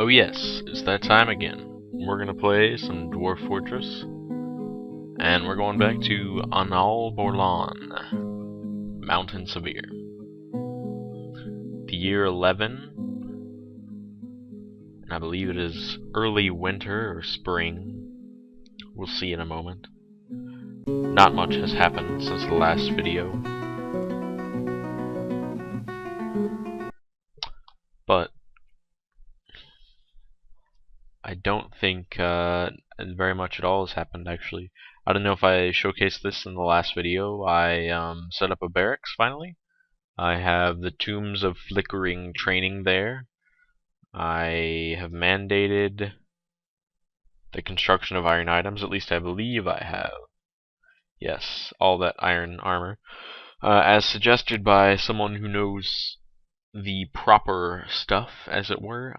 Oh yes, it's that time again. We're gonna play some Dwarf Fortress, and we're going back to Anal Borlan, Mountain Severe. The year 11, and I believe it is early winter or spring. We'll see in a moment. Not much has happened since the last video, but I don't think very much at all has happened, actually. I don't know if I showcased this in the last video. I set up a barracks, finally. I have the Tombs of Flickering training there. I have mandated the construction of iron items, at least I believe I have. Yes, all that iron armor. As suggested by someone who knows the proper stuff, as it were.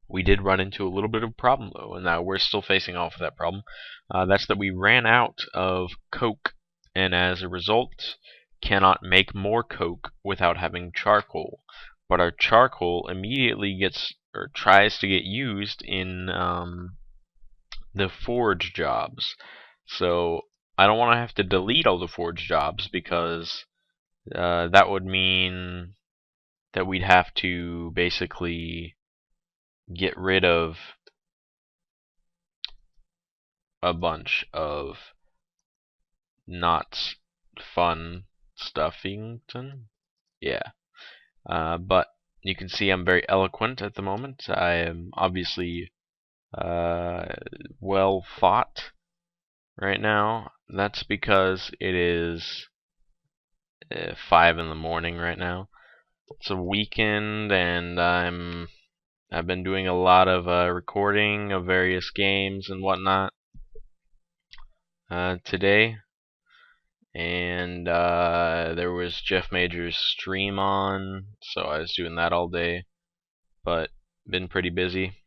We did run into a little bit of a problem, though, and now we're still facing off with that problem. That's that we ran out of coke, and as a result, cannot make more coke without having charcoal. But our charcoal immediately gets, or tries to get used in the forge jobs. So I don't want to have to delete all the forge jobs, because that would mean that we'd have to basically get rid of a bunch of not fun stuffington. Yeah. But you can see I'm very eloquent at the moment. I am obviously well fought right now. That's because it is 5 in the morning right now. It's a weekend, and I've been doing a lot of recording of various games and whatnot today, and there was Jeff Major's stream on, so I was doing that all day, but been pretty busy.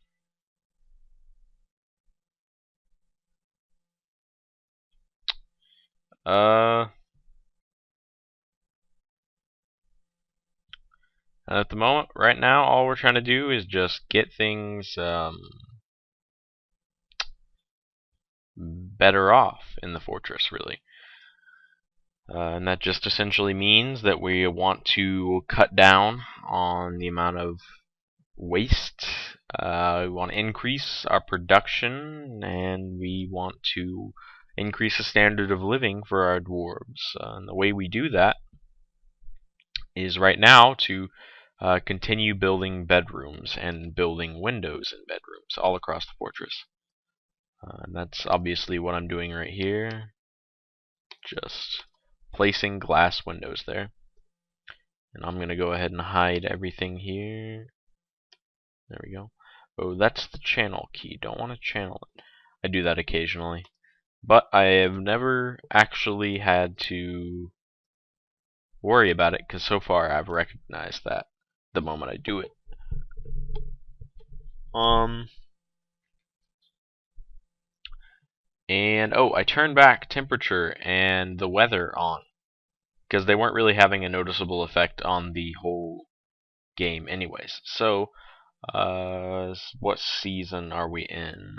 At the moment, right now, all we're trying to do is just get things better off in the fortress, really. And that just essentially means that we want to cut down on the amount of waste. We want to increase our production, and we want to increase the standard of living for our dwarves. And the way we do that is right now to continue building bedrooms and building windows in bedrooms all across the fortress. And that's obviously what I'm doing right here. Just placing glass windows there. And I'm going to go ahead and hide everything here. There we go. Oh, that's the channel key. Don't want to channel it. I do that occasionally. But I have never actually had to worry about it, because so far I've recognized that the moment I do it. And oh, I turned back temperature and the weather on, because they weren't really having a noticeable effect on the whole game anyways. So what season are we in?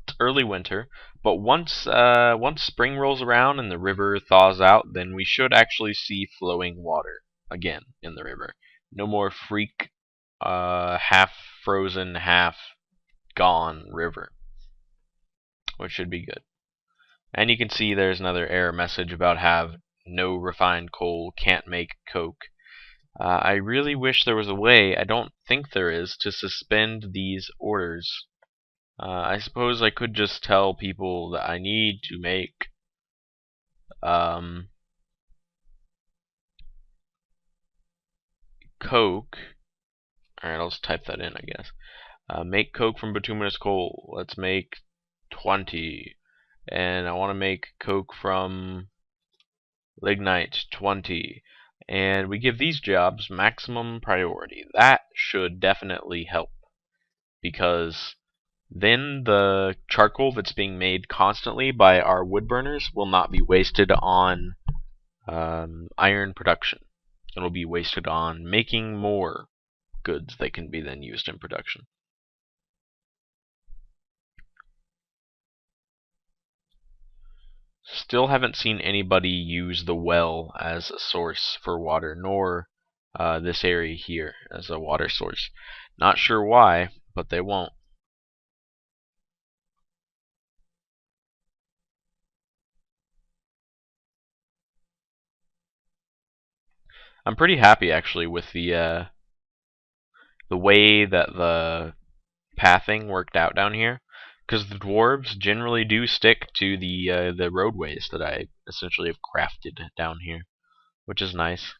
It's early winter, but once spring rolls around and the river thaws out, then we should actually see flowing water again in the river. No more freak half frozen, half gone river, which should be good. And you can see there's another error message about have no refined coal, can't make coke. I really wish there was a way, I don't think there is, to suspend these orders. I suppose I could just tell people that I need to make coke. Alright, I'll just type that in, I guess. Make coke from bituminous coal. Let's make 20. And I want to make coke from lignite, 20. And we give these jobs maximum priority. That should definitely help, because then the charcoal that's being made constantly by our wood burners will not be wasted on iron production. It will be wasted on making more goods that can be then used in production. Still haven't seen anybody use the well as a source for water, nor this area here as a water source. Not sure why, but they won't. I'm pretty happy actually with the way that the pathing worked out down here, because the dwarves generally do stick to the roadways that I essentially have crafted down here, which is nice.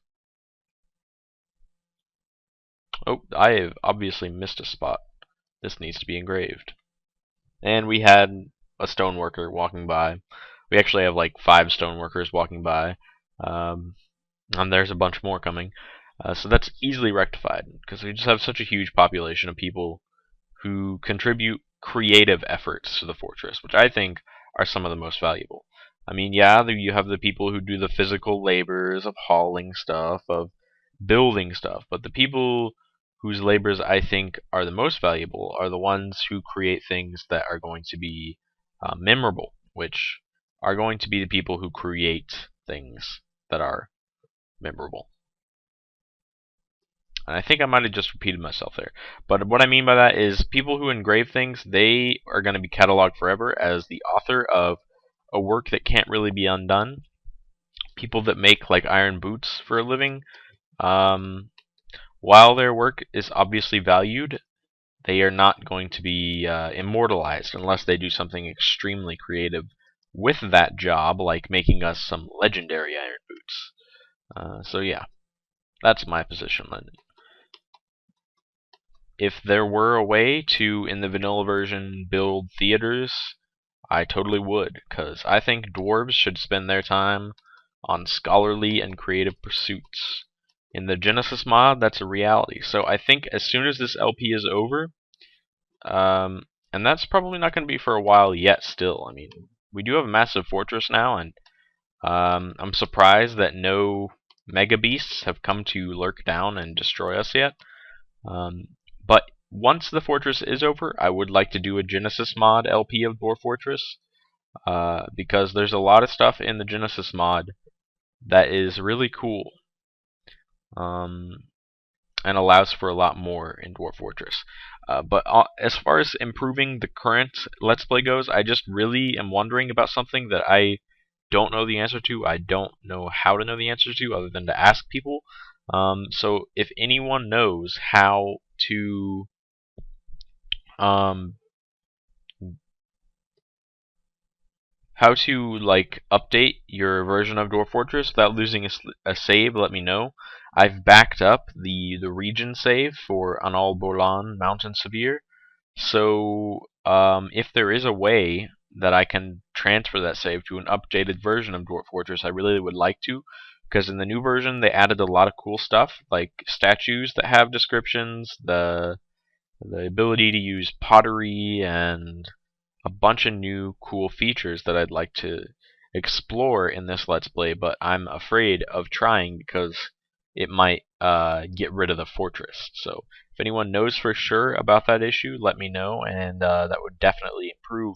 Oh, I have obviously missed a spot. This needs to be engraved. And we had a stoneworker walking by. We actually have like 5 stoneworkers walking by, um, and there's a bunch more coming. So that's easily rectified because we just have such a huge population of people who contribute creative efforts to the fortress, which I think are some of the most valuable. I mean, yeah, you have the people who do the physical labors of hauling stuff, of building stuff, but the people whose labors I think are the most valuable are the ones who create things that are going to be memorable, which are going to be the people who create things that are memorable. And I think I might have just repeated myself there. But what I mean by that is people who engrave things, they are going to be cataloged forever as the author of a work that can't really be undone. People that make like iron boots for a living, while their work is obviously valued, they are not going to be immortalized unless they do something extremely creative with that job, like making us some legendary iron boots. So yeah, that's my position on it. If there were a way to, in the vanilla version, build theaters, I totally would, because I think dwarves should spend their time on scholarly and creative pursuits. In the Genesis mod, that's a reality. So I think as soon as this LP is over, and that's probably not going to be for a while yet still. I mean, we do have a massive fortress now, and I'm surprised that no mega beasts have come to lurk down and destroy us yet. But once the fortress is over, I would like to do a Genesis mod LP of Dwarf Fortress, because there's a lot of stuff in the Genesis mod that is really cool, and allows for a lot more in Dwarf Fortress. But as far as improving the current Let's Play goes, I just really am wondering about something that I don't know the answer to. I don't know how to know the answer to other than to ask people. So if anyone knows how to like update your version of Dwarf Fortress without losing a save, let me know. I've backed up the region save for Anal Bolan Mountain Severe, so if there is a way that I can transfer that save to an updated version of Dwarf Fortress, I really would like to, because in the new version they added a lot of cool stuff, like statues that have descriptions, the ability to use pottery, and a bunch of new cool features that I'd like to explore in this Let's Play, but I'm afraid of trying because it might get rid of the fortress. So if anyone knows for sure about that issue, let me know, and that would definitely improve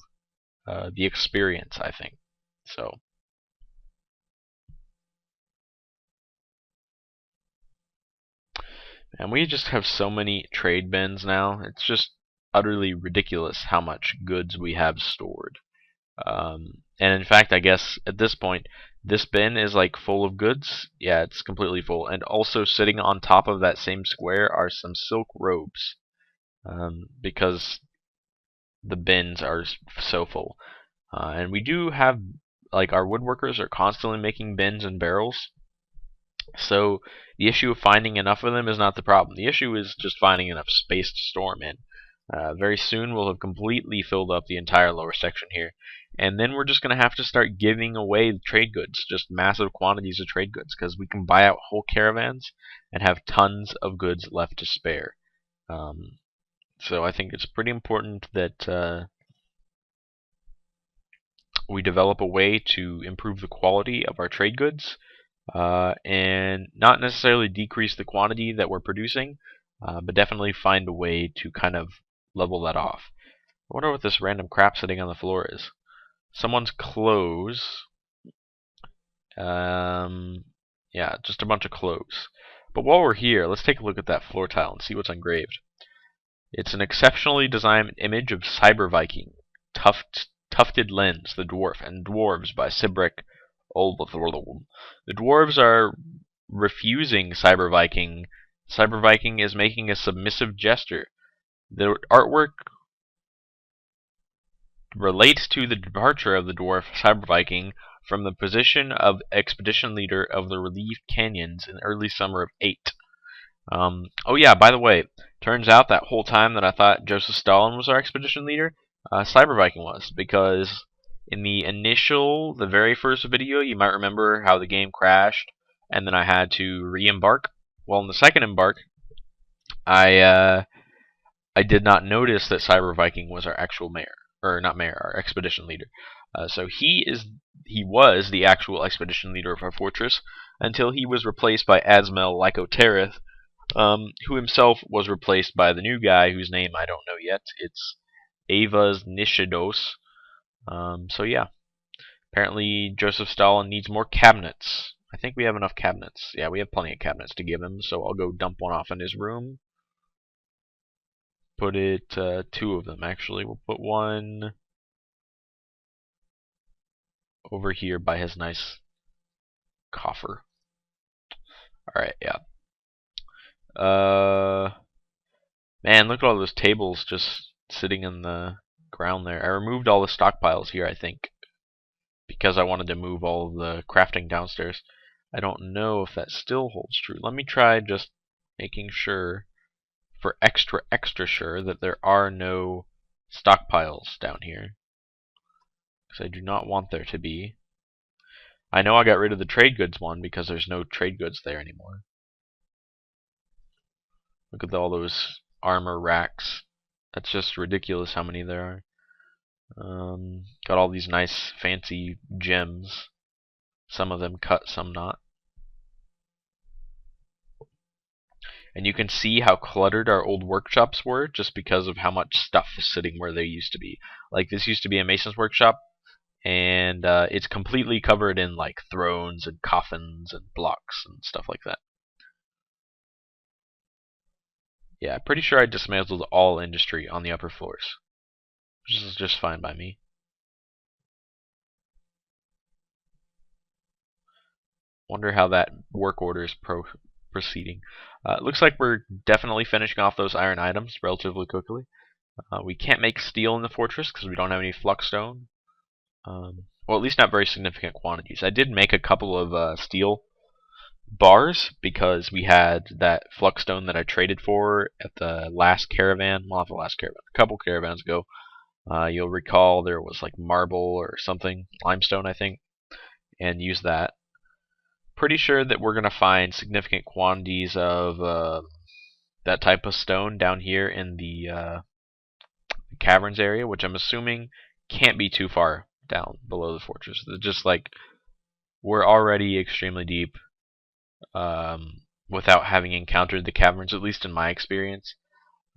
the experience, I think. So, and we just have so many trade bins now. It's just utterly ridiculous how much goods we have stored. And in fact, I guess at this point, this bin is like full of goods. Yeah, it's completely full. And also sitting on top of that same square are some silk robes, because the bins are so full. And we do have, like, our woodworkers are constantly making bins and barrels. So the issue of finding enough of them is not the problem. The issue is just finding enough space to store them in. Very soon we'll have completely filled up the entire lower section here. And then we're just going to have to start giving away trade goods, just massive quantities of trade goods, because we can buy out whole caravans and have tons of goods left to spare. So I think it's pretty important that we develop a way to improve the quality of our trade goods, and not necessarily decrease the quantity that we're producing, but definitely find a way to kind of level that off. I wonder what this random crap sitting on the floor is. Someone's clothes. Yeah, just a bunch of clothes. But while we're here, let's take a look at that floor tile and see what's engraved. It's an exceptionally designed image of Cyber Viking, Tufted Lens, the Dwarf, and Dwarves by Sibrick Olbethorlum. The Dwarves are refusing Cyber Viking. Cyber Viking is making a submissive gesture. The artwork relates to the departure of the dwarf Cyber Viking from the position of expedition leader of the relieved canyons in early summer of 8. Oh yeah, by the way, turns out that whole time that I thought Joseph Stalin was our expedition leader, Cyber Viking was, because in the very first video, you might remember how the game crashed, and then I had to re-embark. Well, in the second embark, I did not notice that Cyber Viking was our actual mayor, or not mayor, our expedition leader. So he was the actual expedition leader of our fortress until he was replaced by Asmel Lycoterith, who himself was replaced by the new guy whose name I don't know yet. It's Avas Nishidos. So yeah, apparently Joseph Stalin needs more cabinets. I think we have enough cabinets. Yeah, we have plenty of cabinets to give him, so I'll go dump one off in his room. Put it, 2 of them actually. We'll put one over here by his nice coffer. Alright, yeah. Man, look at all those tables just sitting in the ground there. I removed all the stockpiles here, I think, because I wanted to move all of the crafting downstairs. I don't know if that still holds true. Let me try just making sure, for extra sure, that there are no stockpiles down here, because I do not want there to be. I know I got rid of the trade goods one because there's no trade goods there anymore. Look at all those armor racks. That's just ridiculous how many there are. Got all these nice fancy gems. Some of them cut, some not. And you can see how cluttered our old workshops were just because of how much stuff is sitting where they used to be. Like, this used to be a mason's workshop, and it's completely covered in like thrones and coffins and blocks and stuff like that. Yeah, pretty sure I dismantled all industry on the upper floors, which is just fine by me. Wonder how that work order is proceeding. Looks like we're definitely finishing off those iron items relatively quickly. We can't make steel in the fortress because we don't have any fluxstone. Well, at least not very significant quantities. I did make a couple of steel bars because we had that fluxstone that I traded for at the last caravan. Well, not the last caravan, a couple caravans ago. You'll recall there was like marble or something, limestone I think, and use that. Pretty sure that we're going to find significant quantities of that type of stone down here in the caverns area, which I'm assuming can't be too far down below the fortress. They're just like, we're already extremely deep without having encountered the caverns, at least in my experience.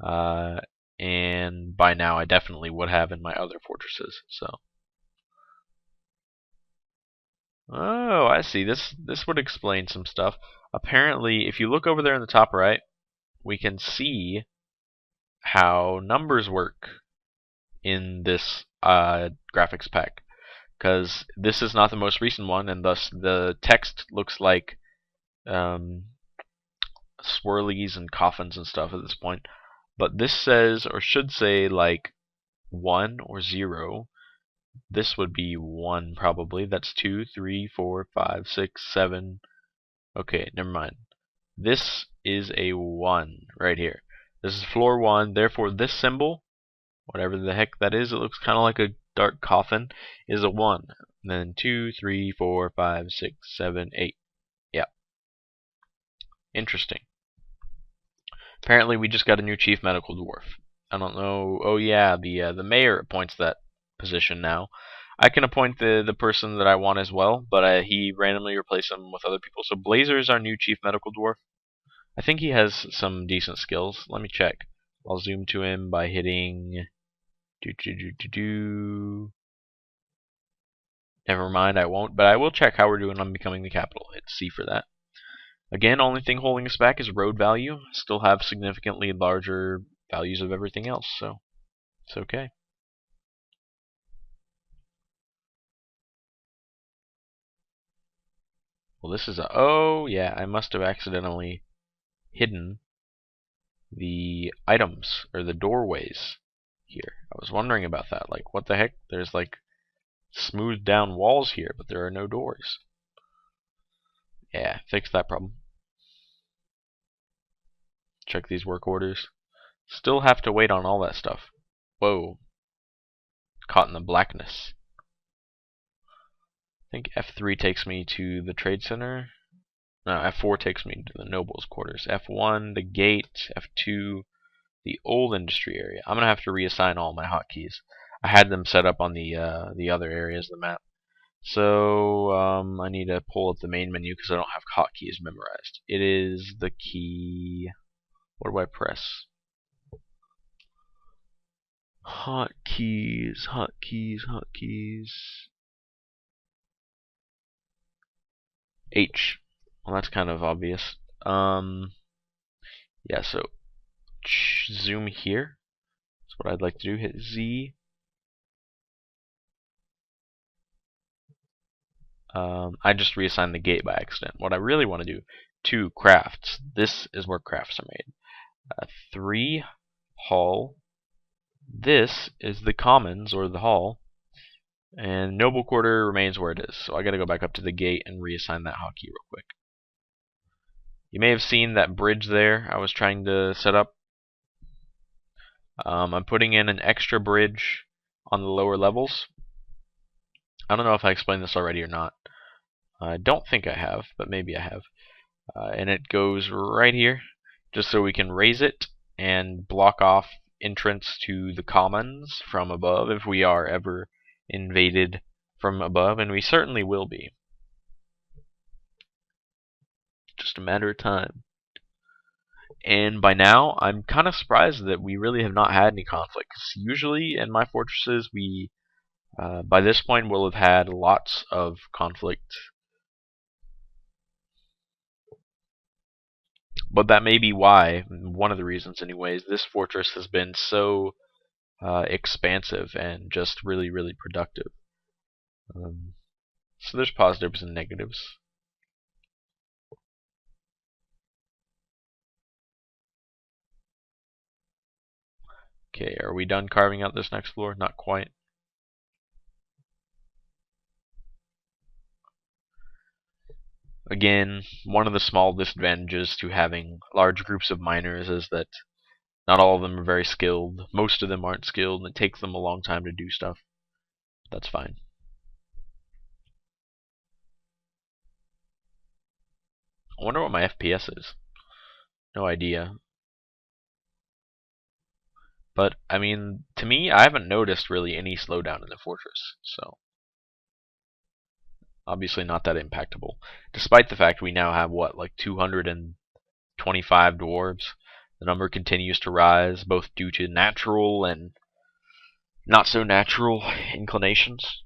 And by now I definitely would have in my other fortresses. So, oh, I see. This would explain some stuff. Apparently, if you look over there in the top right, we can see how numbers work in this graphics pack, because this is not the most recent one, and thus the text looks like swirlies and coffins and stuff at this point. But this says, or should say, like 1 or 0. This would be 1 probably. That's 2, 3, 4, 5, 6, 7. Okay, never mind. This is a 1 right here. This is floor 1, therefore this symbol, whatever the heck that is, it looks kind of like a dark coffin, is a 1. And then 2, 3, 4, 5, 6, 7, 8. Yeah. Interesting. Apparently we just got a new chief medical dwarf. I don't know. Oh yeah, the mayor appoints that position now. I can appoint the person that I want as well, but he randomly replaced them with other people. So Blazer is our new chief medical dwarf. I think he has some decent skills. Let me check. I'll zoom to him by hitting. Never mind, I won't, but I will check how we're doing on becoming the capital. Hit C for that. Again, only thing holding us back is road value. Still have significantly larger values of everything else, so it's okay. Well, this is a... Oh, yeah, I must have accidentally hidden the items, or the doorways here. I was wondering about that. Like, what the heck? There's, like, smoothed down walls here, but there are no doors. Yeah, fix that problem. Check these work orders. Still have to wait on all that stuff. Whoa. Caught in the blackness. I think F3 takes me to the trade center. No, F4 takes me to the nobles' quarters. F1, the gate. F2, the old industry area. I'm gonna have to reassign all my hotkeys. I had them set up on the other areas of the map. So I need to pull up the main menu because I don't have hotkeys memorized. It is the key. What do I press? Hotkeys, hotkeys, hotkeys. H. Well, that's kind of obvious. Yeah. So zoom here. That's what I'd like to do. Hit Z. I just reassigned the gate by accident. What I really want to do, 2 crafts. This is where crafts are made. 3 hall. This is the commons or the hall. And noble quarter remains where it is. So I gotta go back up to the gate and reassign that hotkey real quick. You may have seen that bridge there I was trying to set up. I'm putting in an extra bridge on the lower levels. I don't know if I explained this already or not. I don't think I have, but maybe I have. And it goes right here, just so we can raise it and block off entrance to the commons from above if we are ever invaded from above, and we certainly will be. Just a matter of time. And by now, I'm kind of surprised that we really have not had any conflict. 'Cause usually in my fortresses, we, by this point, will have had lots of conflict. But that may be why, one of the reasons anyways, this fortress has been so expansive and just really, really productive. So there's positives and negatives. Okay, are we done carving out this next floor? Not quite. Again, one of the small disadvantages to having large groups of miners is that not all of them are very skilled. Most of them aren't skilled, and it takes them a long time to do stuff. That's fine. I wonder what my FPS is. No idea. But, I mean, to me, I haven't noticed really any slowdown in the fortress, so obviously not that impactable. Despite the fact we now have, what, like 225 dwarves. The number continues to rise, both due to natural and not so natural inclinations.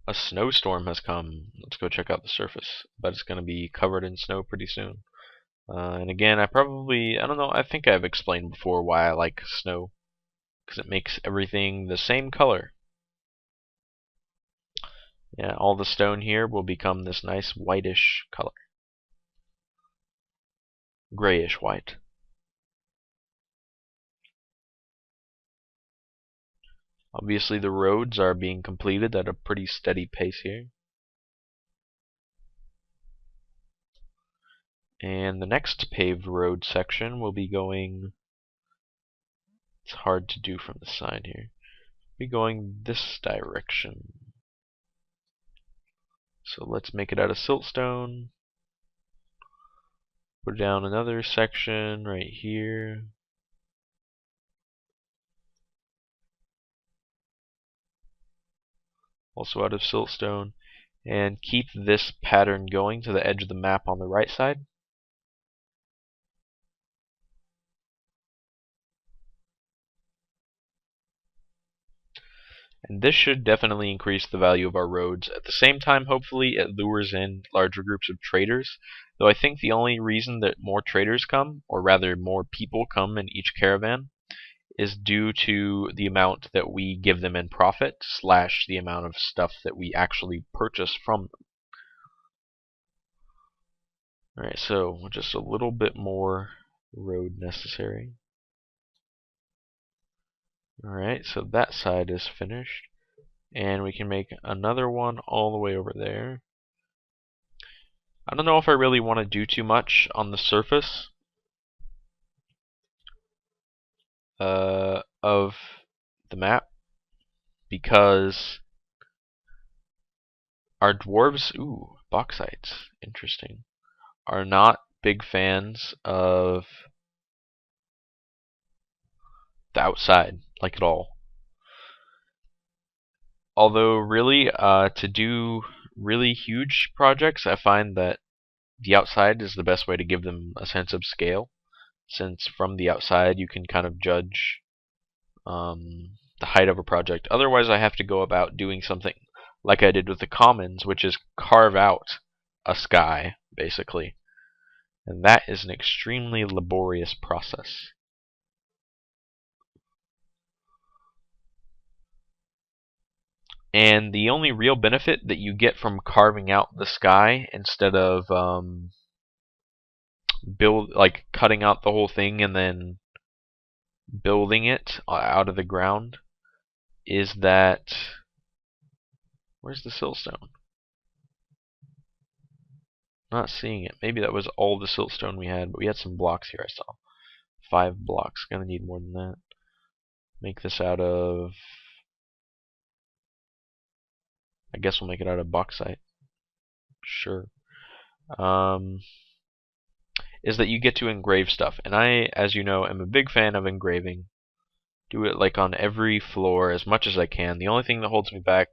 A snowstorm has come. Let's go check out the surface. But it's going to be covered in snow pretty soon. And again, I don't know, I think I've explained before why I like snow. Because it makes everything the same color. Yeah, all the stone here will become this nice whitish color. Grayish white. Obviously the roads are being completed at a pretty steady pace here. And the next paved road section will be going... It's hard to do from the side here. Be going this direction. So let's make it out of siltstone. Put down another section right here. Also out of siltstone. And keep this pattern going to the edge of the map on the right side. And this should definitely increase the value of our roads. At the same time, hopefully, it lures in larger groups of traders. Though I think the only reason that more traders come, or rather more people come in each caravan, is due to the amount that we give them in profit, slash the amount of stuff that we actually purchase from them. Alright, so just a little bit more road necessary. Alright, so that side is finished. And we can make another one all the way over there. I don't know if I really want to do too much on the surface of the map, because our dwarves, ooh, bauxites, interesting, are not big fans of the outside, like at all. Although really, to do really huge projects, I find that the outside is the best way to give them a sense of scale, since from the outside you can kind of judge the height of a project. Otherwise, I have to go about doing something like I did with the commons, which is carve out a sky, basically. And that is an extremely laborious process. And the only real benefit that you get from carving out the sky instead of cutting out the whole thing and then building it out of the ground is that, where's the siltstone? Not seeing it. Maybe that was all the siltstone we had, but we had some blocks here I saw. 5 blocks. Gonna need more than that. Make this out of, I guess we'll make it out of bauxite. Sure. Is that you get to engrave stuff. And I, as you know, am a big fan of engraving. Do it like on every floor as much as I can. The only thing that holds me back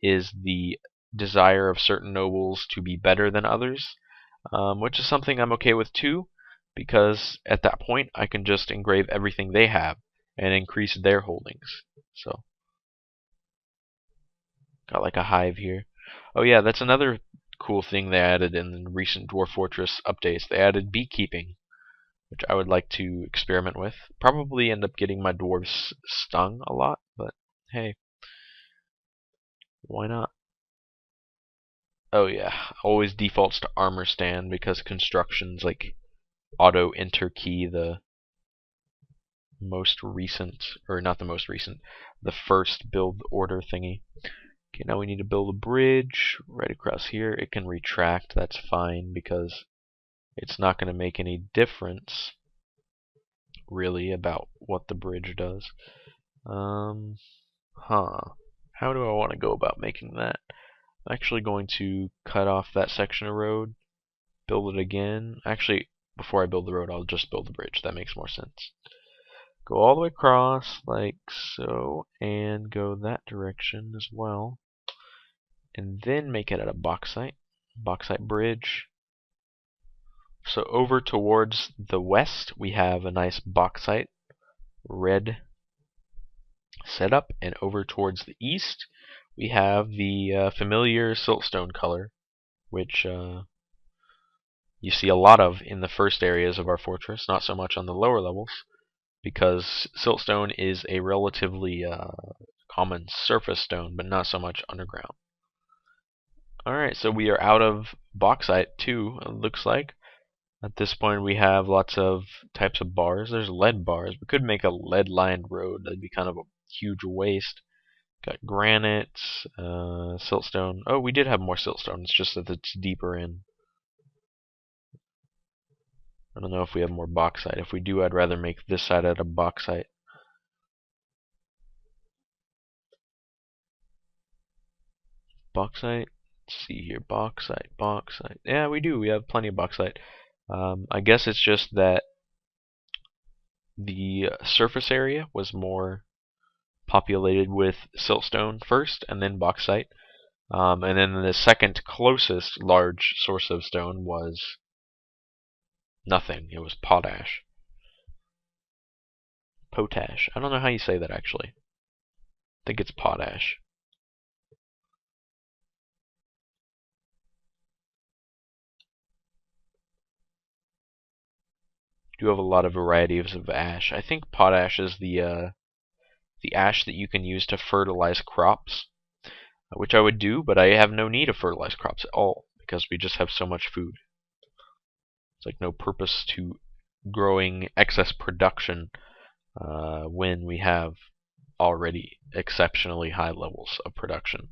is the desire of certain nobles to be better than others, which is something I'm okay with too, because at that point I can just engrave everything they have and increase their holdings. So, got like a hive here. Oh yeah, that's another cool thing they added in the recent Dwarf Fortress updates. They added beekeeping, which I would like to experiment with. Probably end up getting my dwarves stung a lot, but hey, why not? Oh yeah, always defaults to armor stand because construction's like auto enter key the most recent, or not the most recent, the first build order thingy. Okay, now we need to build a bridge right across here. It can retract, that's fine, because it's not going to make any difference really about what the bridge does. How do I want to go about making that? I'm actually going to cut off that section of road, build it again. Actually, before I build the road, I'll just build the bridge. That makes more sense. Go all the way across, like so, and go that direction as well. And then make it out of bauxite. Bauxite bridge. So over towards the west, we have a nice bauxite red setup, and over towards the east, we have the familiar siltstone color, which you see a lot of in the first areas of our fortress, not so much on the lower levels, because siltstone is a relatively common surface stone, but not so much underground. Alright, so we are out of bauxite too, it looks like. At this point we have lots of types of bars. There's lead bars. We could make a lead-lined road. That'd be kind of a huge waste. Got granite, siltstone. Oh, we did have more siltstone. It's just that it's deeper in. I don't know if we have more bauxite. If we do, I'd rather make this side out of bauxite. Bauxite, Let's see here, bauxite, bauxite. Yeah, we do. We have plenty of bauxite. I guess it's just that the surface area was more populated with siltstone first, and then bauxite. And then the second closest large source of stone was nothing. It was potash. Potash. I don't know how you say that actually. I think it's potash. Do have a lot of varieties of ash. I think potash is the ash that you can use to fertilize crops, which I would do, but I have no need of fertilized crops at all because we just have so much food. It's like no purpose to growing excess production when we have already exceptionally high levels of production.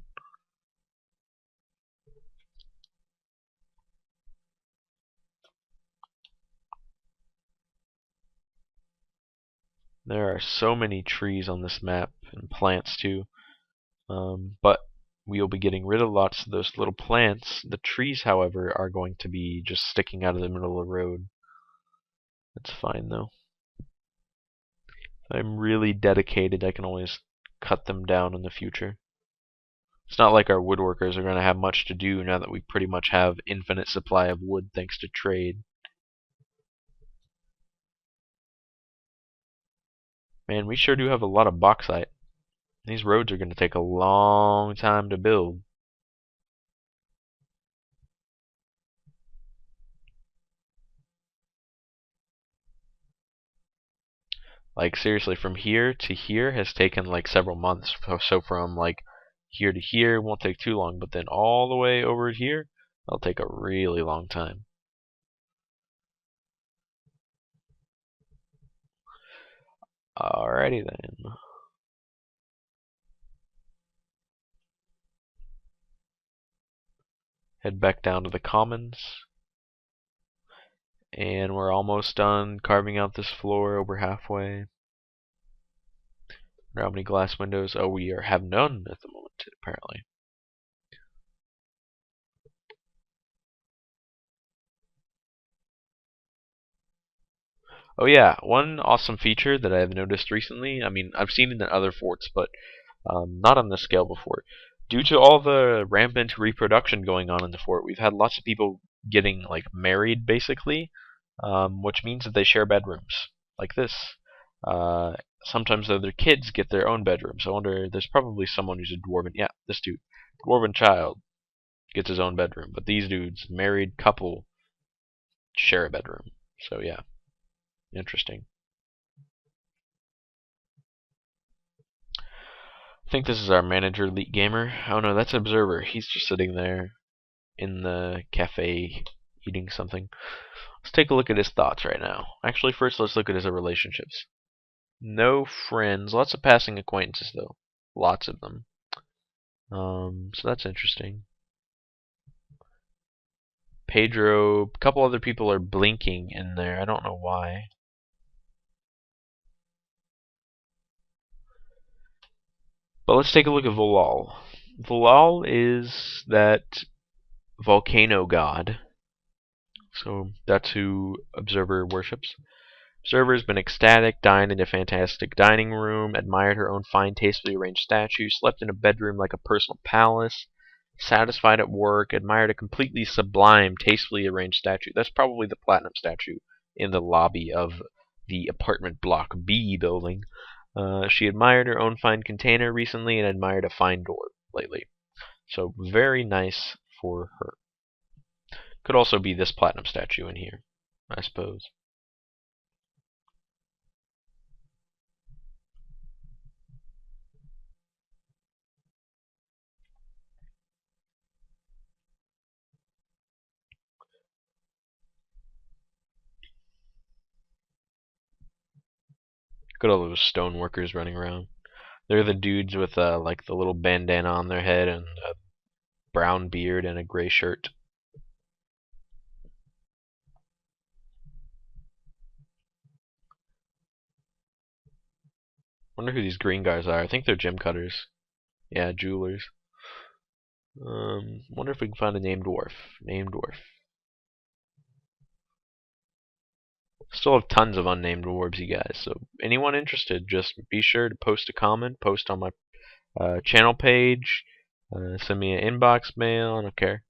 There are so many trees on this map, and plants too, but we'll be getting rid of lots of those little plants. The trees, however, are going to be just sticking out of the middle of the road. That's fine though. If I'm really dedicated, I can always cut them down in the future. It's not like our woodworkers are going to have much to do now that we pretty much have infinite supply of wood thanks to trade. Man, we sure do have a lot of bauxite. These roads are going to take a long time to build. Like seriously, from here to here has taken like several months. So from like here to here won't take too long, but then all the way over here, that'll take a really long time. Alrighty then. Head back down to the commons. And we're almost done carving out this floor, over halfway. How many glass windows? Oh, we have none at the moment, apparently. Oh yeah, one awesome feature that I've noticed recently, I mean, I've seen it in other forts, but not on this scale before. Due to all the rampant reproduction going on in the fort, we've had lots of people getting like married, basically, which means that they share bedrooms, like this. Sometimes other kids get their own bedrooms. I wonder, there's probably someone who's a dwarven, yeah, this dude, dwarven child gets his own bedroom, but these dudes, married couple, share a bedroom. So yeah, interesting. I think this is our manager, Elite Gamer. Oh no, that's Observer. He's just sitting there in the cafe eating something. Let's take a look at his thoughts right now. Actually, first let's look at his relationships. No friends. Lots of passing acquaintances, though. Lots of them. So that's interesting. Pedro. A couple other people are blinking in there. I don't know why. But let's take a look at Volal. Volal is that volcano god. So that's who Observer worships. Observer has been ecstatic, dined in a fantastic dining room, admired her own fine, tastefully arranged statue, slept in a bedroom like a personal palace, satisfied at work, admired a completely sublime, tastefully arranged statue. That's probably the platinum statue in the lobby of the apartment block B building. She admired her own fine container recently and admired a fine door lately. So very nice for her. Could also be this platinum statue in here, I suppose. Look at all those stone workers running around. They're the dudes with like the little bandana on their head and a brown beard and a gray shirt. Wonder who these green guys are. I think they're gem cutters. Yeah, jewelers. Wonder if we can find a named dwarf. Named dwarf. Still have tons of unnamed dwarves, you guys. So anyone interested, just be sure to post a comment, post on my channel page, send me an inbox mail. I don't care.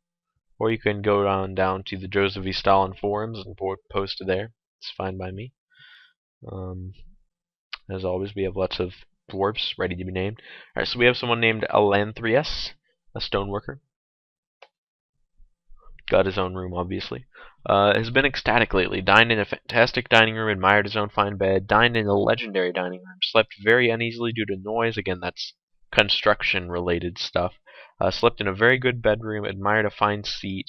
Or you can go down to the Joseph E. Stalin forums and post it there. It's fine by me. As always, we have lots of dwarves ready to be named. Alright, so we have someone named Elanthrius, a stoneworker. Got his own room, obviously. Has been ecstatic lately. Dined in a fantastic dining room, admired his own fine bed, dined in a legendary dining room, slept very uneasily due to noise. Again, that's construction-related stuff. Slept in a very good bedroom, admired a fine seat,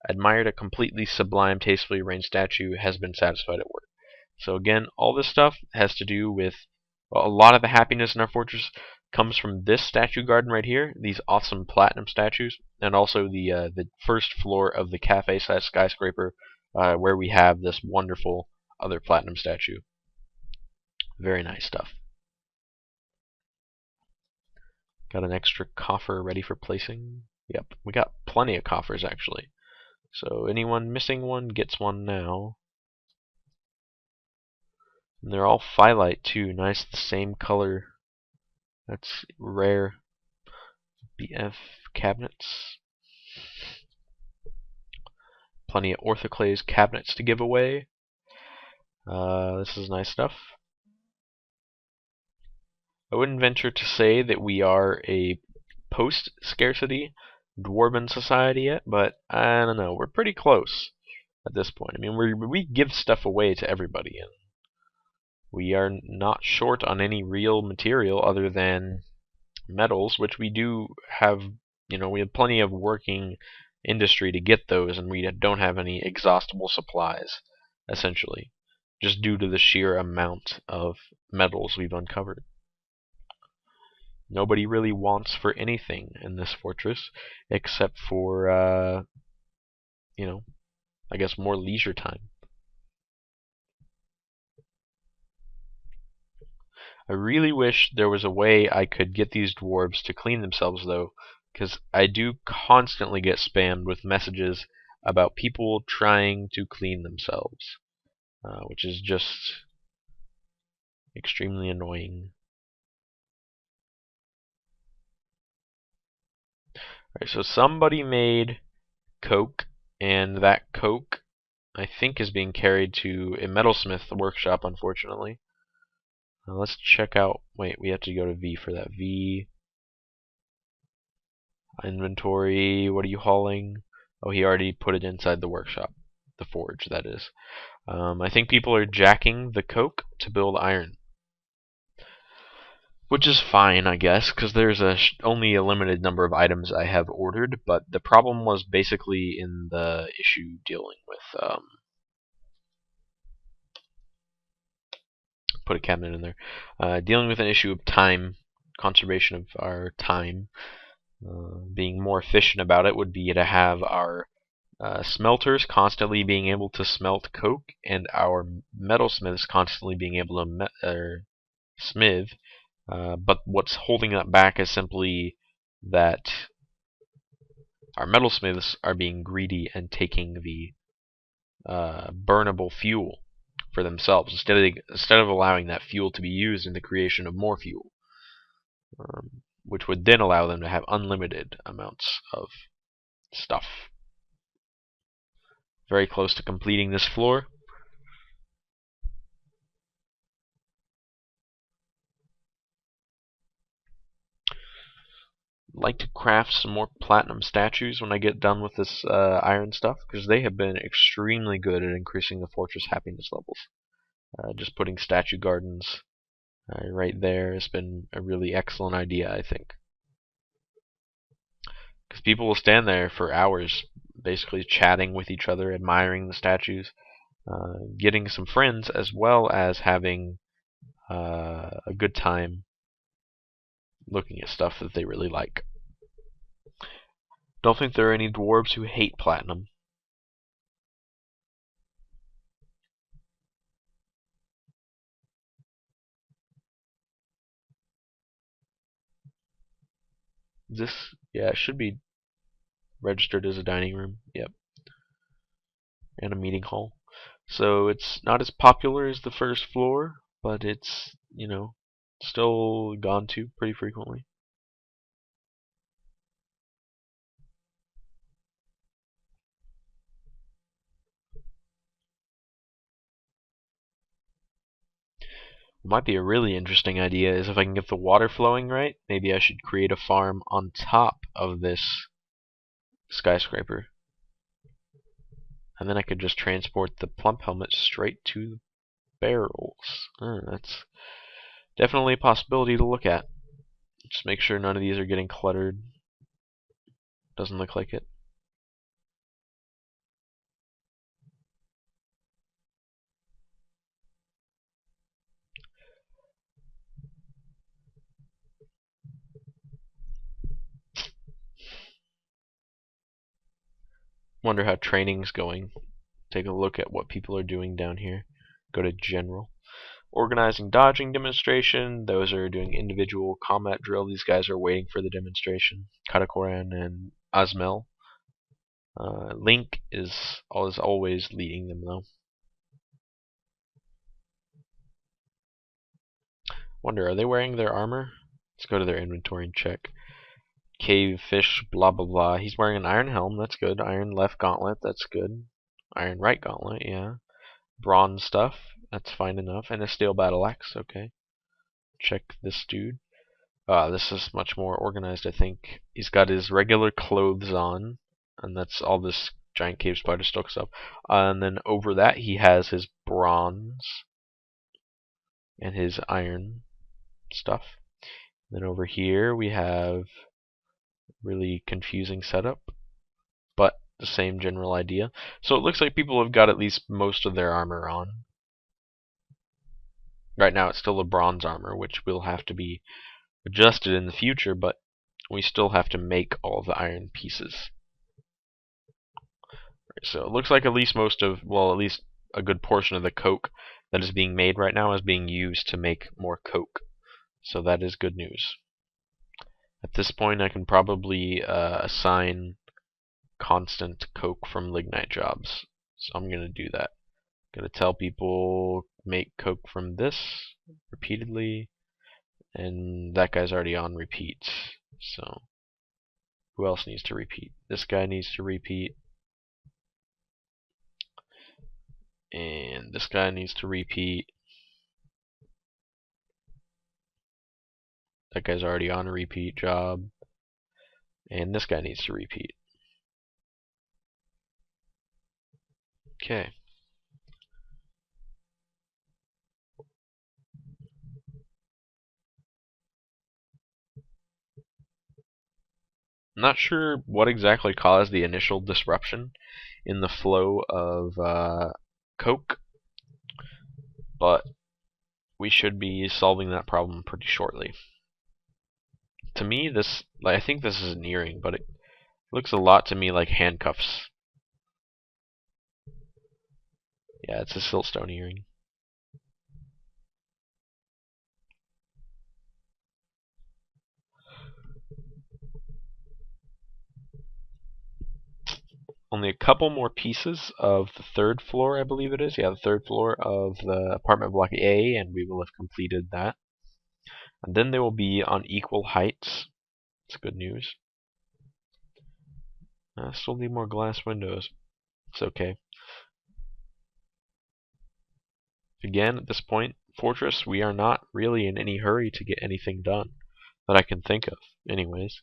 admired a completely sublime, tastefully arranged statue, has been satisfied at work. So again, all this stuff has to do with a lot of the happiness in our fortress comes from this statue garden right here, these awesome platinum statues, and also the first floor of the cafe skyscraper where we have this wonderful other platinum statue. Very nice stuff. Got an extra coffer ready for placing. Yep, we got plenty of coffers actually. So anyone missing one gets one now. And they're all phyllite too, nice, the same color. That's rare. BF cabinets. Plenty of orthoclase cabinets to give away. This is nice stuff. I wouldn't venture to say that we are a post-scarcity dwarven society yet, but I don't know. We're pretty close at this point. I mean, we give stuff away to everybody, and we are not short on any real material other than metals, which we do have. You know, we have plenty of working industry to get those, and we don't have any exhaustible supplies, essentially, just due to the sheer amount of metals we've uncovered. Nobody really wants for anything in this fortress except for, you know, I guess more leisure time. I really wish there was a way I could get these dwarves to clean themselves, though, because I do constantly get spammed with messages about people trying to clean themselves, which is just extremely annoying. Alright, so somebody made coke, and that coke, I think, is being carried to a metalsmith workshop, unfortunately. Let's check out. Wait, we have to go to V for that. V. Inventory. What are you hauling? Oh, he already put it inside the workshop. The forge, that is. I think people are jacking the coke to build iron. Which is fine, I guess, because there's only a limited number of items I have ordered, but the problem was basically in the issue dealing with, put a cabinet in there, dealing with an issue of time, conservation of our time. Being more efficient about it would be to have our smelters constantly being able to smelt coke, and our metalsmiths constantly being able to smith. But what's holding that back is simply that our metalsmiths are being greedy and taking the burnable fuel for themselves instead of allowing that fuel to be used in the creation of more fuel, which would then allow them to have unlimited amounts of stuff. Very close to completing this floor. Like to craft some more platinum statues when I get done with this iron stuff, because they have been extremely good at increasing the fortress happiness levels. Just putting statue gardens right there has been a really excellent idea, I think. Because people will stand there for hours, basically chatting with each other, admiring the statues, getting some friends, as well as having a good time looking at stuff that they really like. Don't think there are any dwarves who hate platinum. This, yeah, it should be registered as a dining room. Yep, and a meeting hall. So it's not as popular as the first floor, but it's, still gone to pretty frequently. Might be a really interesting idea is if I can get the water flowing right, maybe I should create a farm on top of this skyscraper. And then I could just transport the plump helmet straight to the barrels. That's definitely a possibility to look at. Just make sure none of these are getting cluttered. Doesn't look like it. Wonder how training's going. Take a look at what people are doing down here. Go to General. Organizing dodging demonstration. Those are doing individual combat drill. These guys are waiting for the demonstration. Katakoran and Asmel. Link is always leading them though. Wonder, are they wearing their armor? Let's go to their inventory and check. Cave fish, blah blah blah. He's wearing an iron helm, that's good. Iron left gauntlet, that's good. Iron right gauntlet, yeah. Bronze stuff, that's fine enough. And a steel battle axe, okay. Check this dude. This is much more organized, I think. He's got his regular clothes on, and that's all this giant cave spider stuff stuff. And then over that, he has his bronze and his iron stuff. Then over here, we have really confusing setup, but the same general idea. So it looks like people have got at least most of their armor on. Right now, it's still a bronze armor, which will have to be adjusted in the future, but we still have to make all the iron pieces. So it looks like at least at least a good portion of the coke that is being made right now is being used to make more coke. So that is good news. At this point, I can probably assign constant coke from lignite jobs. So I'm going to do that. I'm going to tell people make coke from this repeatedly, and that guy's already on repeat. So who else needs to repeat? This guy needs to repeat. And this guy needs to repeat. That guy's already on a repeat job. And this guy needs to repeat. Okay. I'm not sure what exactly caused the initial disruption in the flow of coke, but we should be solving that problem pretty shortly. To me, I think this is an earring, but it looks a lot to me like handcuffs. Yeah, it's a siltstone earring. Only a couple more pieces of the third floor, I believe it is. Yeah, the third floor of the apartment block A, and we will have completed that. And then they will be on equal heights. That's good news. I still need more glass windows. It's okay. Again, at this point, Fortress, we are not really in any hurry to get anything done that I can think of, anyways.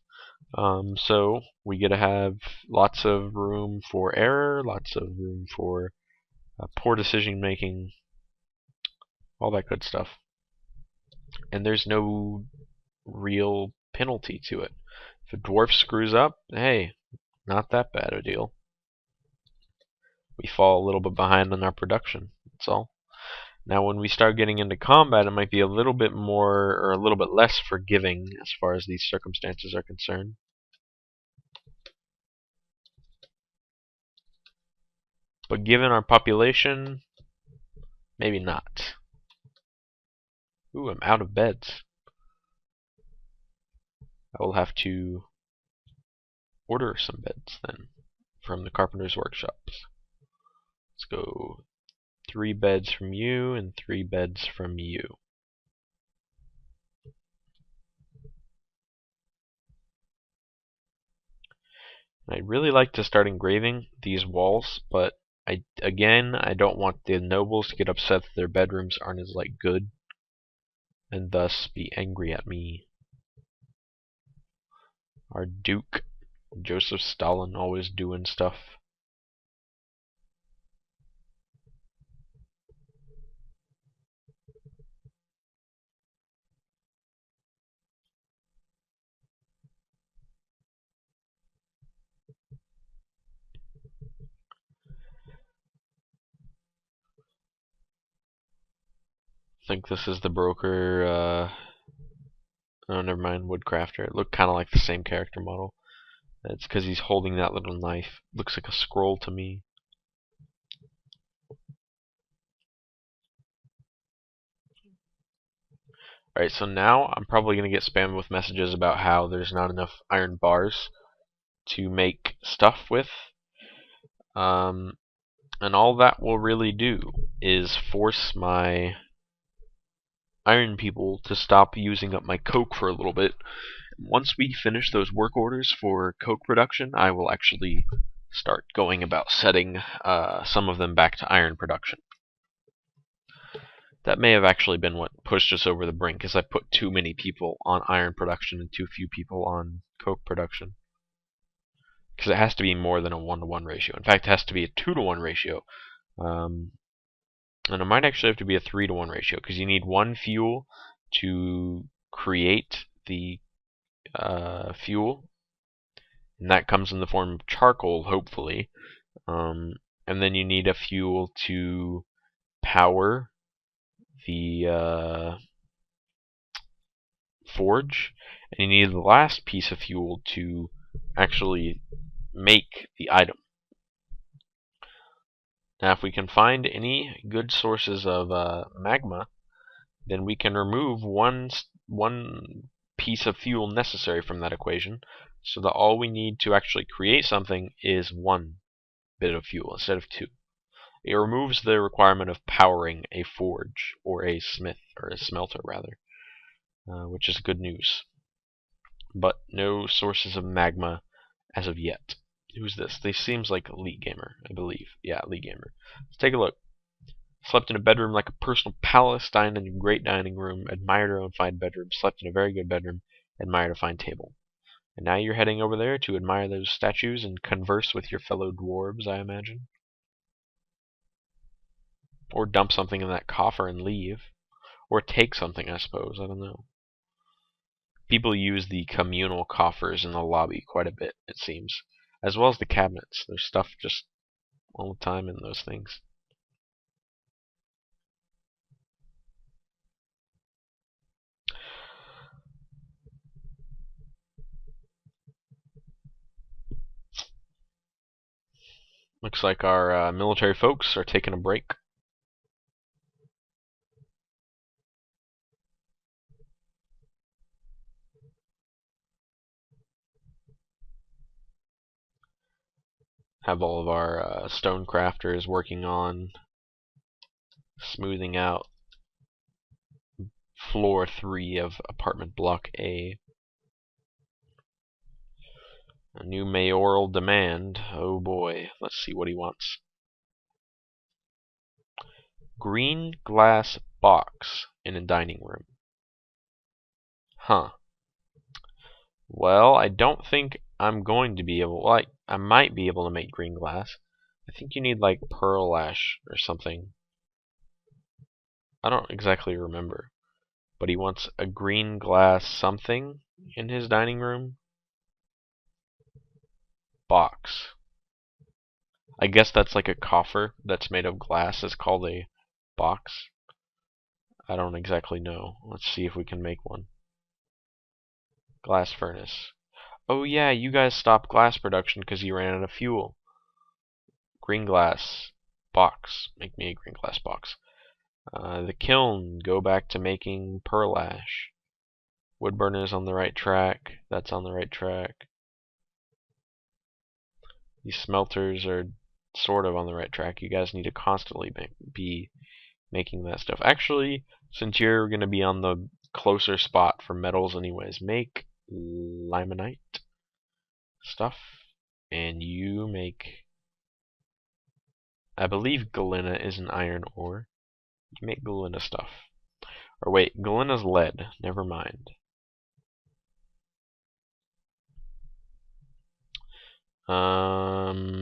So we get to have lots of room for error, lots of room for poor decision making, all that good stuff. And there's no real penalty to it. If a dwarf screws up, hey, not that bad a deal. We fall a little bit behind on our production, that's all. Now when we start getting into combat, it might be a little bit more, or a little bit less forgiving as far as these circumstances are concerned. But given our population, maybe not. Ooh, I'm out of beds. I will have to order some beds then from the carpenter's workshops. Let's go 3 beds from you and 3 beds from you. I'd really like to start engraving these walls, but I don't want the nobles to get upset that their bedrooms aren't as good and thus be angry at me. Our Duke, Joseph Stalin, always doing stuff. I think this is the broker. Oh, never mind, Woodcrafter. It looked kind of like the same character model. It's because he's holding that little knife. Looks like a scroll to me. Alright, so now I'm probably going to get spammed with messages about how there's not enough iron bars to make stuff with. And all that will really do is force my iron people to stop using up my coke for a little bit. Once we finish those work orders for coke production, I will actually start going about setting some of them back to iron production. That may have actually been what pushed us over the brink, because I put too many people on iron production and too few people on coke production. Because it has to be more than a 1-to-1 ratio. In fact, it has to be a 2-to-1 ratio. And it might actually have to be a 3-to-1 ratio, because you need 1 fuel to create the fuel. And that comes in the form of charcoal, hopefully. And then you need a fuel to power the forge, and you need the last piece of fuel to actually make the item. Now, if we can find any good sources of magma, then we can remove one piece of fuel necessary from that equation, so that all we need to actually create something is 1 bit of fuel instead of 2. It removes the requirement of powering a forge, or a smith, or a smelter rather, which is good news. But no sources of magma as of yet. Who's this? This seems like Elite Gamer, I believe. Yeah, Elite Gamer. Let's take a look. Slept in a bedroom like a personal palace, dined in a great dining room, admired her own fine bedroom, slept in a very good bedroom, admired a fine table. And now you're heading over there to admire those statues and converse with your fellow dwarves, I imagine? Or dump something in that coffer and leave. Or take something, I suppose. I don't know. People use the communal coffers in the lobby quite a bit, it seems. As well as the cabinets. There's stuff just all the time in those things. Looks like our military folks are taking a break. Have all of our stone crafters working on smoothing out floor 3 of apartment block A. A new mayoral demand. Oh boy, let's see what he wants. Green glass box in a dining room. Huh. Well, I don't think I'm going to be able, I might be able to make green glass. I think you need like pearl ash or something. I don't exactly remember. But he wants a green glass something in his dining room. Box. I guess that's like a coffer that's made of glass. It's called a box. I don't exactly know. Let's see if we can make one. Glass furnace. Oh yeah, you guys stopped glass production because you ran out of fuel. Green glass box. Make me a green glass box. The kiln. Go back to making pearl ash. Wood burner's on the right track. That's on the right track. These smelters are sort of on the right track. You guys need to constantly be making that stuff. Actually, since you're going to be on the closer spot for metals anyways, make limonite stuff, and you make, I believe galena is an iron ore. You make galena stuff. Or wait, galena's lead. Never mind.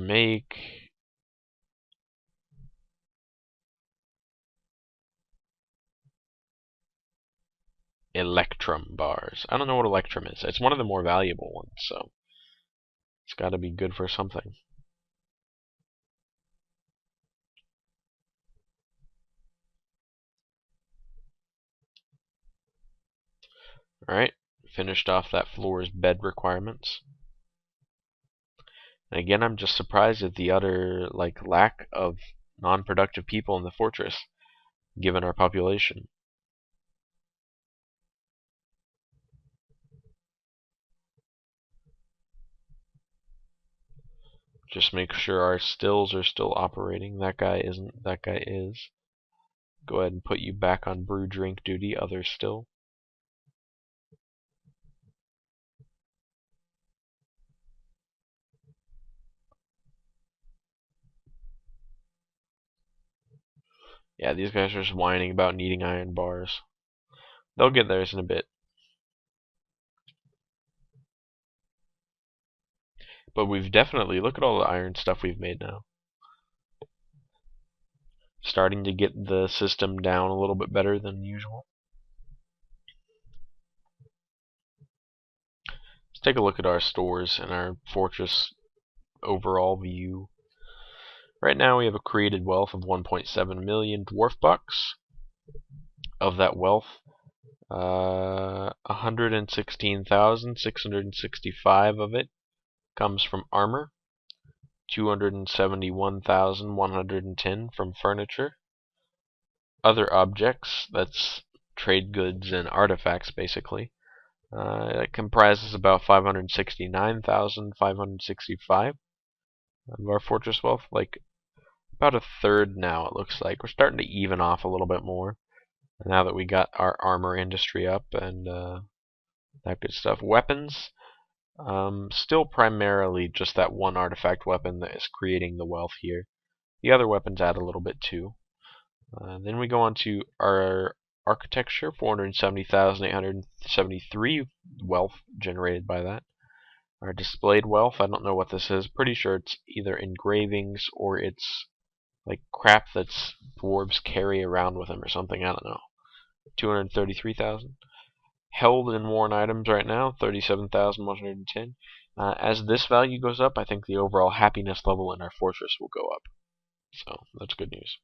Make electrum bars. I don't know what electrum is. It's one of the more valuable ones, so it's got to be good for something. Alright, finished off that floor's bed requirements. And again, I'm just surprised at the utter lack of non-productive people in the fortress, given our population. Just make sure our stills are still operating. That guy isn't. That guy is. Go ahead and put you back on brew drink duty, other still. Yeah, these guys are just whining about needing iron bars. They'll get theirs in a bit. But we've definitely, look at all the iron stuff we've made now. Starting to get the system down a little bit better than usual. Let's take a look at our stores and our fortress overall view. Right now we have a created wealth of 1.7 million dwarf bucks. Of that wealth, 116,665 of it comes from armor, 271,110 from furniture. Other objects, that's trade goods and artifacts basically, it comprises about 569,565 of our fortress wealth, about a third now it looks like. We're starting to even off a little bit more now that we got our armor industry up and that good stuff. Weapons, still primarily just that one artifact weapon that is creating the wealth here. The other weapons add a little bit too. Then we go on to our architecture, 470,873 wealth generated by that. Our displayed wealth, I don't know what this is. Pretty sure it's either engravings or it's crap that's dwarves carry around with them or something. I don't know. 233,000. Held and worn items right now, 37,110. As this value goes up, I think the overall happiness level in our fortress will go up. So that's good news.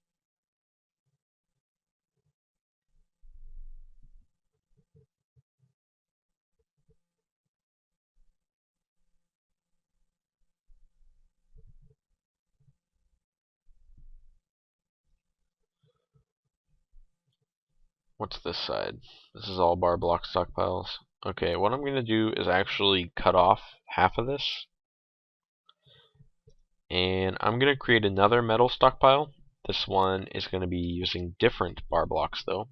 What's this side? This is all bar block stockpiles. Okay, what I'm going to do is actually cut off half of this. And I'm going to create another metal stockpile. This one is going to be using different bar blocks though.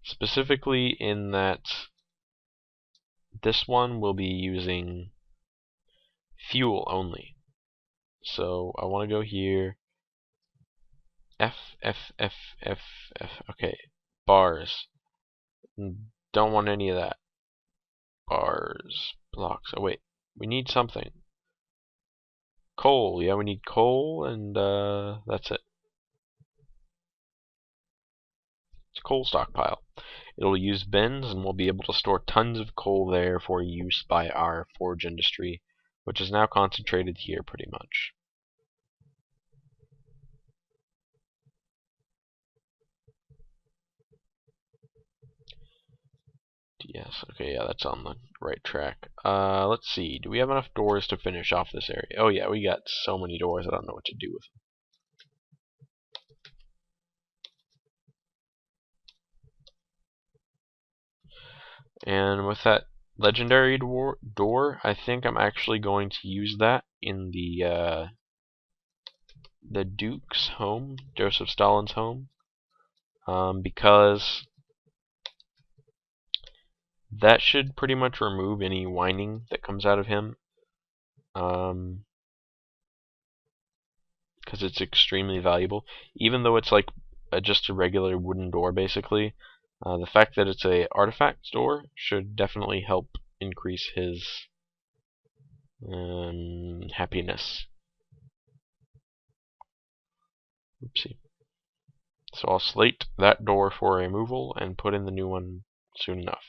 Specifically in that this one will be using fuel only. So I want to go here. F, F, F, F, F. Okay, bars. Don't want any of that. Bars, blocks. Oh wait, we need something. Coal. Yeah, we need coal, and that's it. It's a coal stockpile. It'll use bins, and we'll be able to store tons of coal there for use by our forge industry, which is now concentrated here pretty much. Yes, okay, yeah, that's on the right track. Let's see, do we have enough doors to finish off this area? Oh yeah, we got so many doors, I don't know what to do with them. And with that legendary door. I think I'm actually going to use that in the Duke's home, Joseph Stalin's home, because that should pretty much remove any whining that comes out of him, because it's extremely valuable. Even though it's like just a regular wooden door, basically, the fact that it's a artifact door should definitely help increase his happiness. Oopsie. So I'll slate that door for removal and put in the new one soon enough.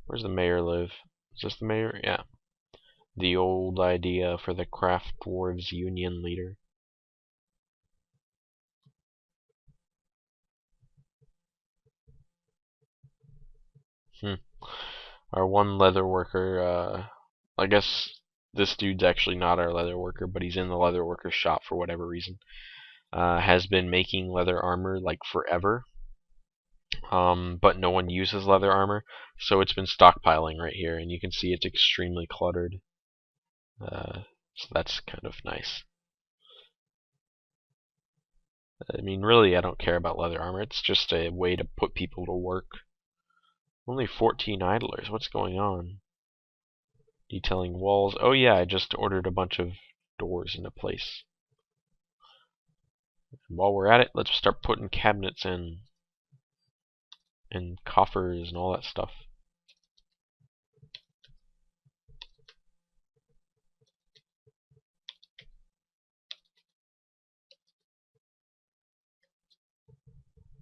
Where's the mayor live? Is this the mayor? Yeah. The old idea for the Craft Dwarves Union leader. Our one leather worker, I guess this dude's actually not our leather worker, but he's in the leather worker's shop for whatever reason. Has been making leather armor like forever. But no one uses leather armor, so it's been stockpiling right here, and you can see it's extremely cluttered. So that's kind of nice. I mean, really, I don't care about leather armor. It's just a way to put people to work. Only 14 idlers. What's going on? Detailing walls. Oh yeah, I just ordered a bunch of doors into place. And while we're at it, let's start putting cabinets in. And coffers and all that stuff.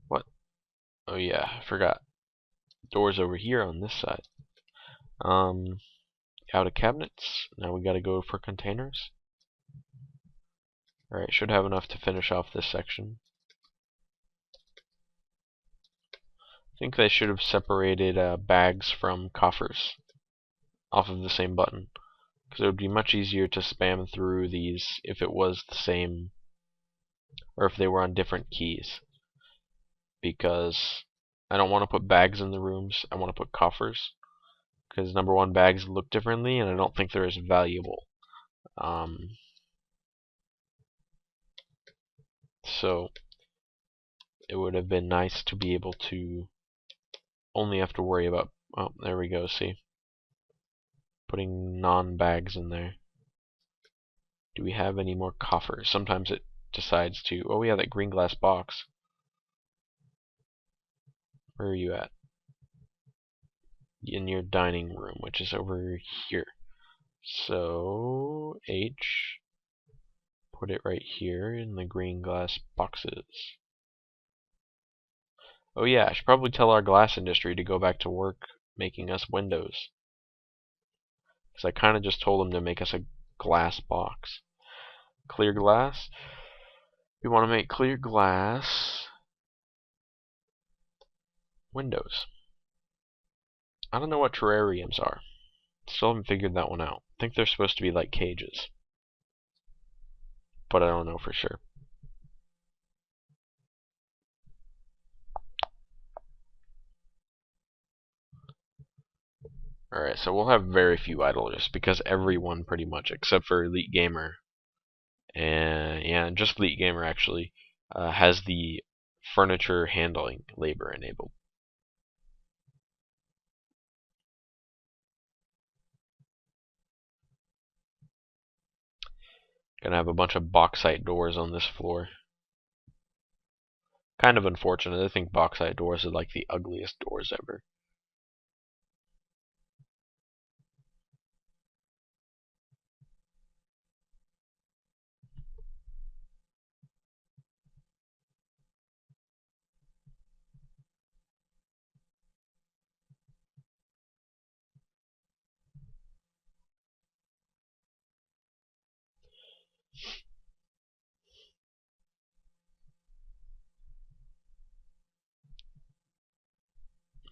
What? Oh yeah, I forgot. Doors over here on this side. Out of cabinets. Now we gotta go for containers. Alright, should have enough to finish off this section. I think they should have separated bags from coffers off of the same button, because it would be much easier to spam through these if it was the same, or if they were on different keys. Because I don't want to put bags in the rooms, I want to put coffers. Because number one, bags look differently, and I don't think they're as valuable. So it would have been nice to be able to only have to worry about, oh, there we go, see, putting non-bags in there. Do we have any more coffers? Sometimes it decides to, oh yeah, that green glass box. Where are you at? In your dining room, which is over here. So H, put it right here in the green glass boxes. Oh yeah, I should probably tell our glass industry to go back to work making us windows. Because I kind of just told them to make us a glass box. Clear glass. We want to make clear glass windows. I don't know what terrariums are. Still haven't figured that one out. I think they're supposed to be like cages, but I don't know for sure. Alright, so we'll have very few idlers because everyone pretty much, except for Elite Gamer, and yeah, just Elite Gamer actually, has the furniture handling labor enabled. Gonna have a bunch of bauxite doors on this floor. Kind of unfortunate. I think bauxite doors are like the ugliest doors ever.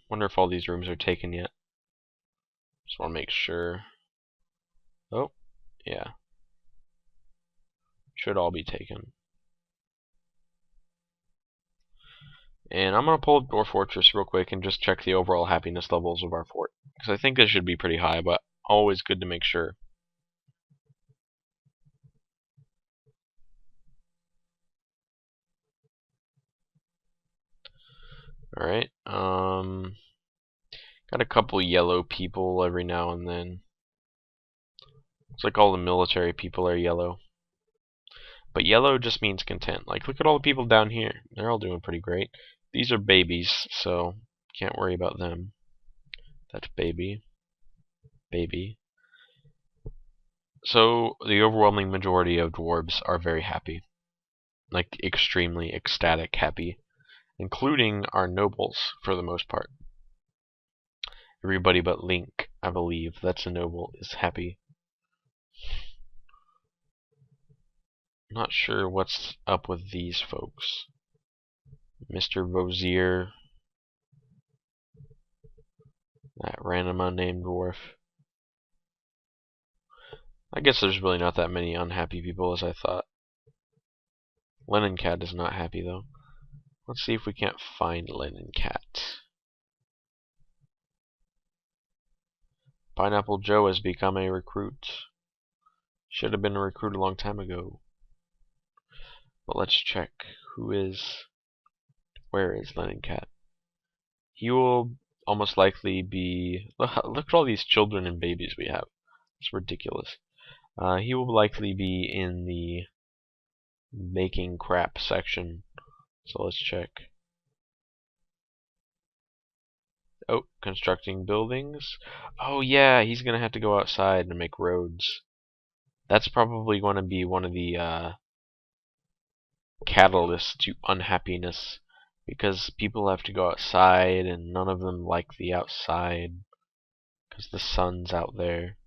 Wonder if all these rooms are taken yet. Just want to make sure. Oh, yeah. Should all be taken. And I'm going to pull up Dwarf Fortress real quick and just check the overall happiness levels of our fort. Because I think this should be pretty high, but always good to make sure. Alright, got a couple yellow people every now and then. Looks like all the military people are yellow. But yellow just means content. Like, look at all the people down here. They're all doing pretty great. These are babies, so can't worry about them. That's baby. Baby. So, the overwhelming majority of dwarves are very happy. Like, extremely ecstatic happy. Including our nobles, for the most part. Everybody but Link, I believe, that's a noble, is happy. Not sure what's up with these folks. Mr. Vozier. That random unnamed dwarf. I guess there's really not that many unhappy people as I thought. Lennon Cat is not happy though. Let's see if we can't find Lennon Cat. Pineapple Joe has become a recruit. Should have been a recruit a long time ago. But let's check. Where is Lennon Cat? He will almost likely be... Look at all these children and babies we have. It's ridiculous. He will likely be in the making crap section. So let's check. Oh, constructing buildings. Oh yeah, he's gonna have to go outside and make roads. That's probably going to be one of the catalysts to unhappiness, because people have to go outside and none of them like the outside because the sun's out there,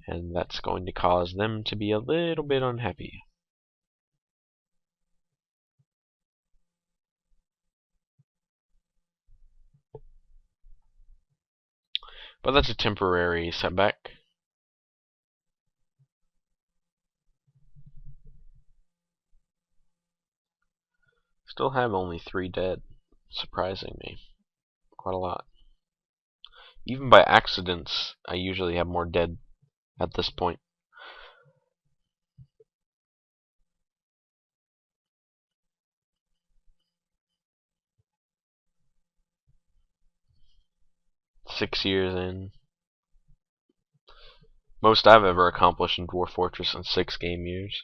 and that's going to cause them to be a little bit unhappy. But that's a temporary setback. Still have only 3 dead, surprising me. Quite a lot. Even by accidents, I usually have more dead at this point. Six years in. Most I've ever accomplished in Dwarf Fortress in 6 game years.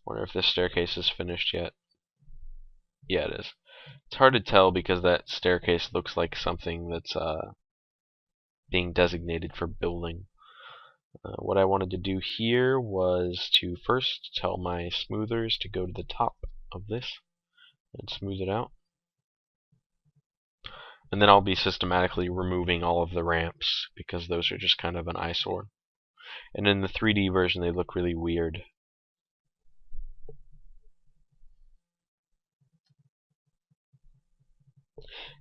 Wonder if this staircase is finished yet. Yeah, it is. It's hard to tell because that staircase looks like something that's being designated for building. What I wanted to do here was to first tell my smoothers to go to the top of this and smooth it out. And then I'll be systematically removing all of the ramps because those are just kind of an eyesore. And in the 3D version they look really weird.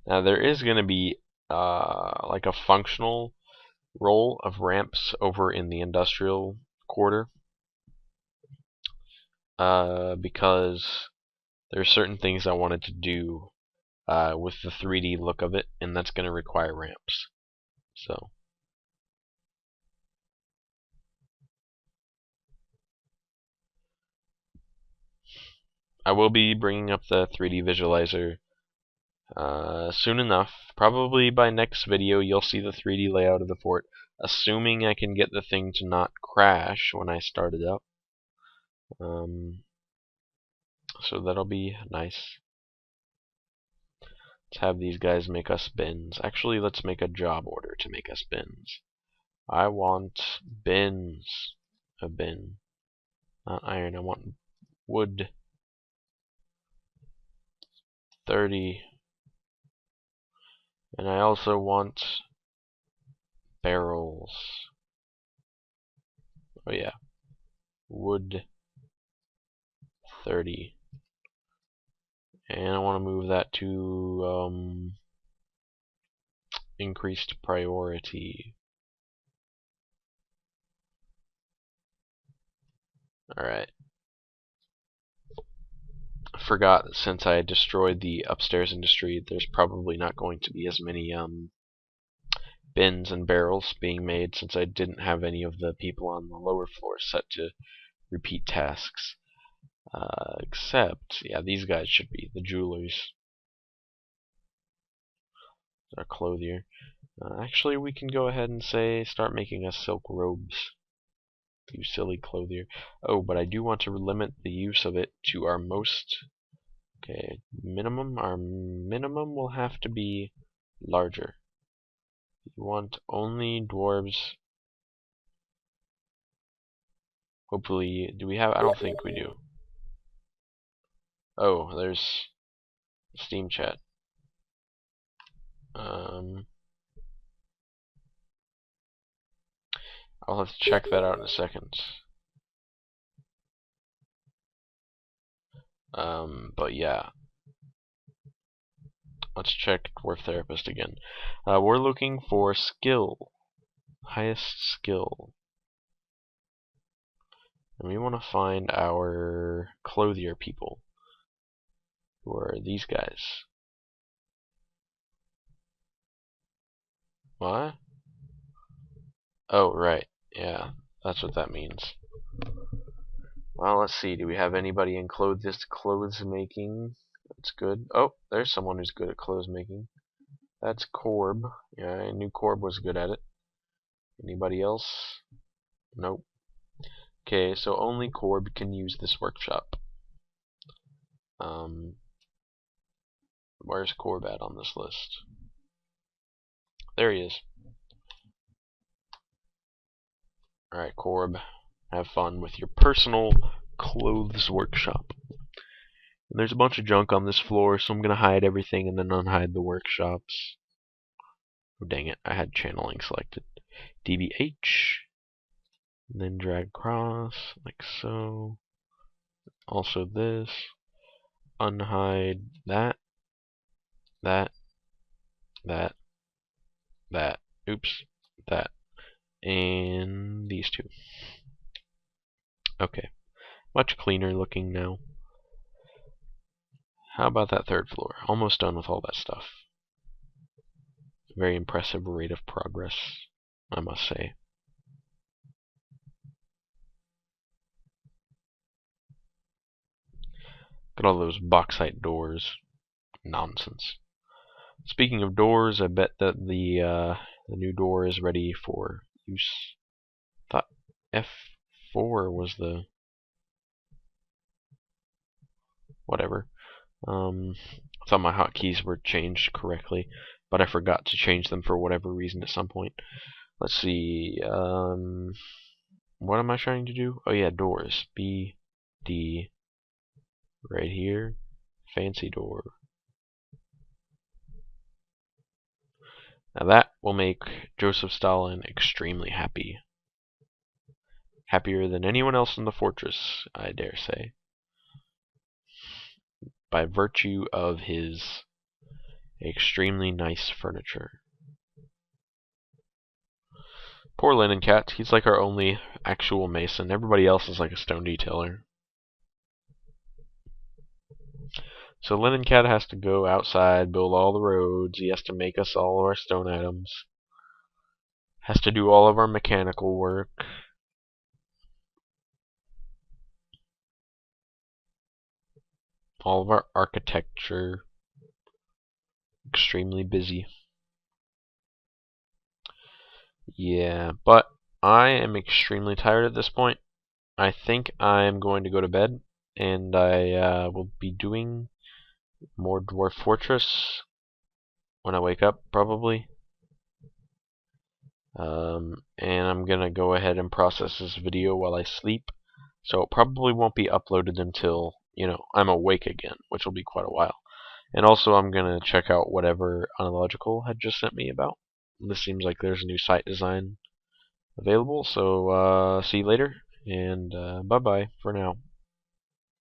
Now there is going to be like a functional roll of ramps over in the industrial quarter, because there are certain things I wanted to do with the 3D look of it, and that's going to require ramps. So I will be bringing up the 3D visualizer soon enough. Probably by next video you'll see the 3D layout of the fort, assuming I can get the thing to not crash when I start it up. So that'll be nice. Let's have these guys make us bins. Actually, let's make a job order to make us bins. I want bins. A bin. Not iron, I want wood. 30. And I also want barrels. Oh yeah. Wood 30. And I want to move that to increased priority. Alright. I forgot that since I destroyed the upstairs industry, there's probably not going to be as many bins and barrels being made, since I didn't have any of the people on the lower floor set to repeat tasks. Except, yeah, these guys should be the jewelers. Our clothier. Actually, we can go ahead and say start making us silk robes. You silly clothier. Oh, but I do want to limit the use of it to our most... Okay, minimum. Our minimum will have to be larger. You want only dwarves. Hopefully, do we have... I don't think we do. Oh, there's Steam chat. I'll have to check that out in a second. But yeah. Let's check Dwarf Therapist again. We're looking for skill. Highest skill. And we want to find our clothier people. Who are these guys? What? Oh, right. Yeah, that's what that means. Well, let's see. Do we have anybody in clothes making? That's good. Oh, there's someone who's good at clothes making. That's Corb. Yeah, I knew Corb was good at it. Anybody else? Nope. Okay, so only Corb can use this workshop. Where's Corb at on this list? There he is. Alright, Corb. Have fun with your personal clothes workshop. And there's a bunch of junk on this floor, so I'm going to hide everything and then unhide the workshops. Oh, dang it. I had channeling selected. DBH. And then drag across, like so. Also this. Unhide that. That. That. That. Oops. That. And these two. Okay. Much cleaner looking now. How about that third floor? Almost done with all that stuff. Very impressive rate of progress, I must say. Look at all those bauxite doors. Nonsense. Speaking of doors, I bet that the new door is ready for use. Thought F4 was the... whatever. Thought my hotkeys were changed correctly, but I forgot to change them for whatever reason at some point. Let's see. What am I trying to do? Oh yeah, doors. B, D, right here. Fancy door. Now that will make Joseph Stalin extremely happy. Happier than anyone else in the fortress, I dare say. By virtue of his extremely nice furniture. Poor Linen Cat, he's like our only actual mason. Everybody else is like a stone detailer. So Linen Cat has to go outside, build all the roads, he has to make us all of our stone items. Has to do all of our mechanical work. All of our architecture. Extremely busy. Yeah, but I am extremely tired at this point. I think I'm going to go to bed, and I will be doing more Dwarf Fortress when I wake up, probably. And I'm gonna go ahead and process this video while I sleep, so it probably won't be uploaded until, you know, I'm awake again, which will be quite a while. And also I'm gonna check out whatever Unlogical had just sent me about. This seems like there's a new site design available, so see you later, and bye bye for now.